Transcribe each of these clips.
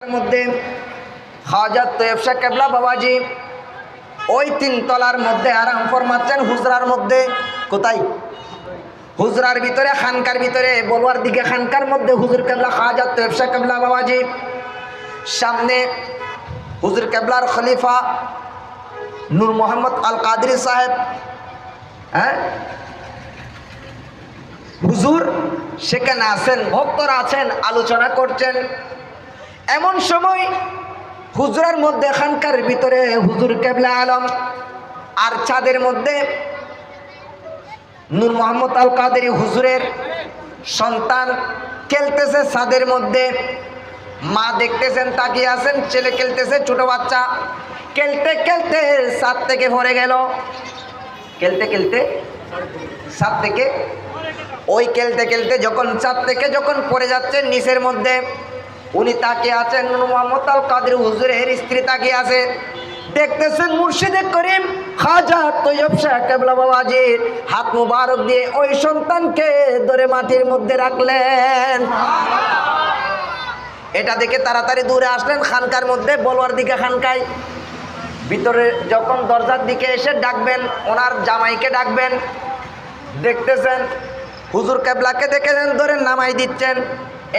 মধ্যে হাজত তৈয়ব শাহ কেবলা বাবাজি ওই তিন তলার মধ্যে আরাম ফরমাচ্ছেন হুজরার মধ্যে। কোথায়? হুজরার ভিতরে, খানকার ভিতরে, বলওয়ার দিকে খানকার মধ্যে হুজুর কেবলা হাজত তৈয়ব শাহ কেবলা বাবাজি, সামনে হুজুর কেবলার খলিফা নূর মোহাম্মদ আল কাদরি সাহেব, হুজুর সেখানে আছেন, ভক্তরা আছেন, আলোচনা করছেন। এমন সময় হুজরার মধ্যে খানকার ভিতরে হুজুর কেবলা আলম আর চাঁদের মধ্যে নূর মোহাম্মদ আল কাদেরি হুজুরের সন্তান খেলতেছে ছাদের মধ্যে। মা দেখতেছেন, তাকিয়ে আছেন, ছেলে খেলতেছে, ছোট বাচ্চা খেলতে খেলতে ছাদ থেকে পড়ে গেল। খেলতে খেলতে ছাদ থেকে, ওই খেলতে খেলতে যখন ছাদ থেকে যখন পড়ে যাচ্ছে নিচের মধ্যে, উনি তাকিয়ে আছেন, নূর মোহাম্মদ আল কাদেরি হুজুরের স্ত্রী তাকিয়ে আছে, দেখতেছেন মুর্শিদে করিম খাজা তৈয়ব শাহ কেবলা বাবাজির হাত মুবারক দিয়ে ওই সন্তানকে ধরে মাটির মধ্যে রাখলেন। এটা দেখে তাড়াতাড়ি দূরে আসলেন খানকার মধ্যে, বলওয়ার দিকে খানকায় ভিতরে যখন দরজার দিকে এসে ডাকবেন, ওনার জামাইকে ডাকবেন, দেখতেছেন হুজুর কেবলাকে দেখেছেন ধরে নামাই দিচ্ছেন।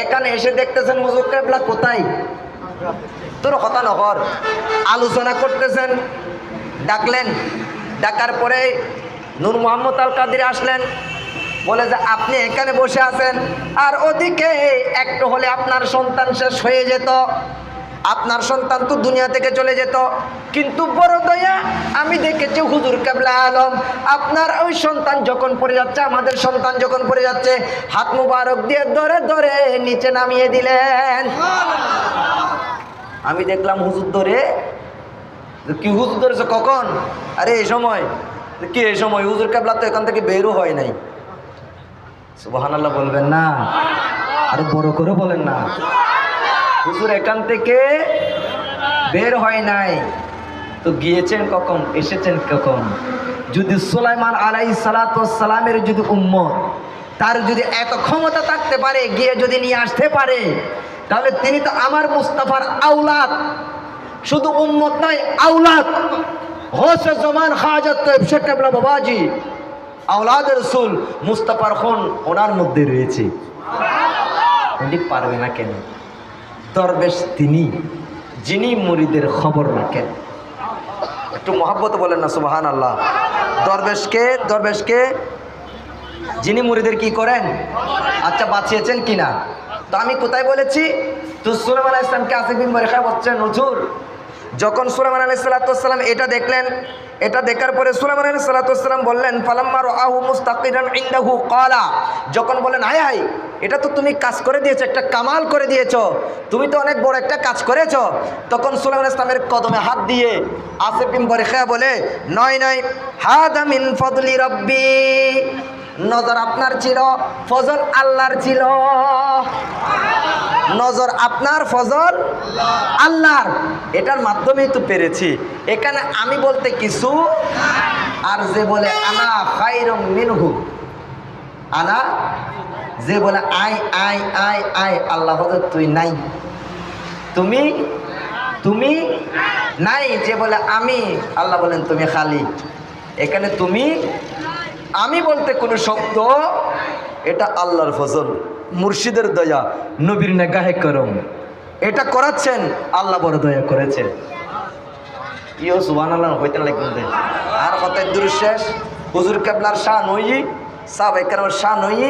এখানে এসে দেখতেছেন হুজুর কেবলা কোথায়, তোর কথা নহর, আলোচনা করতেছেন। ডাকলেন, ডাকার পরে নূর মোহাম্মদ আল কাদেরি আসলেন, বলে যে আপনি এখানে বসে আছেন আর ওদিকে একটু হলে আপনার সন্তান শেষ হয়ে যেত, আপনার সন্তান তো দুনিয়া থেকে চলে যেত। কিন্তু বড় দয়া, আমি দেখেছি হুজুর কেবলা আলম আপনার ওই সন্তান যখন পড়ে যাচ্ছে, আমাদের সন্তান যখন পড়ে যাচ্ছে, হাত মুবারক দিয়ে ধরে ধরে নিচে নামিয়ে দিলেন। আমি দেখলাম হুজুর ধরে, কি হুজুর ধরেছে কখন? আরে এই সময়। কি এই সময়? হুজুর কেবলা তো এখান থেকে বেরও হয় নাই। সুবহানাল্লাহ বলবেন না, আরে বড় করে বলেন না। হুজুর এখান থেকে বের হয় নাই তো গিয়েছেন কখন, এসেছেন কখন? যদি সুলাইমান আলাইহিস সালাতু ওয়াস সালামের যদি উম্মত, তার যদি এত ক্ষমতা থাকতে পারে, গিয়ে যদি নিয়ে আসতে পারে, তাহলে তিনি তো আমার মুস্তাফার আওলাদ, শুধু উম্মত নয় আওলাদ। হোসে জমান হাজত তৈয়ব শাহ কেবলা বাবাজি আওলাদ রাসূল মুস্তাফার খুন ওনার মধ্যে রয়েছে। উনি পারবে না কেন? দরবেশ তিনি, যিনি মুরিদের খবর রাখেন। একটু মহব্বত বলেন না সুবহানাল্লাহ। দরবেশকে যিনি মুরিদের কি করেন, আচ্ছা বাঁচিয়েছেন কিনা? তো আমি কোথায় বলেছি? তো সুলাইমান আলাইহিস সালামকে আসিফ বিন বরখা বলছেন, হুজুর যখন সুলাইমান আলাইহিস সালাম এটা দেখলেন, এটা দেখার পরে সুলাইমান আলাইহিস সালাম বললেন, ফালাম্মা রাআহু মুস্তাকিরান ইনদাহু ক্বালা, যখন বলেন হায় হায়, এটা তো তুমি কাজ করে দিয়েছো, একটা কামাল করে দিয়েছো, তুমি তো অনেক বড় একটা কাজ করেছো। তখন সুলাইমান আলাইহিস সালামের কদমে হাত দিয়ে আসিফ বিন বরখা বলে, নয় নয়, হাদা মিন ফাদলি রাব্বি, নজর আপনার ছিল, ফজল আল্লাহর ছিল। নজর আপনার, ফজল আল্লাহর, এটার মাধ্যমেই তো পেরেছি। এখানে আমি বলতে কিছু, আর যে বলে আনা খায়রুম মিনহু, আনা, যে বলে আই আই আই আই, আল্লাহ বলে তুই নাই, তুমি নাই। যে বলে আমি, আল্লাহ বলেন তুমি খালি। এখানে তুমি আমি বলতে কোনো শব্দ, এটা আল্লাহর ফজল, মুর্শিদের দয়া, নবীর নেগাহে করম, এটা করাচ্ছেন আল্লাহ, বড় দয়া করেছেন। ইও সুবহানাল্লাহ হইতে লাগবে। আর কত দূর শেষ, হুজুর কেবলার শান হই, সাহাবায়ে কেরামের শান হই,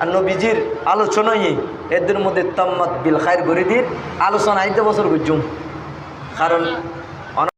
আর নবীজির আলোচনাই, এদের মধ্যে তাম্মাত বিল খায়র গরিদির আলোচনা আইতে বছর বুঝুম। কারণ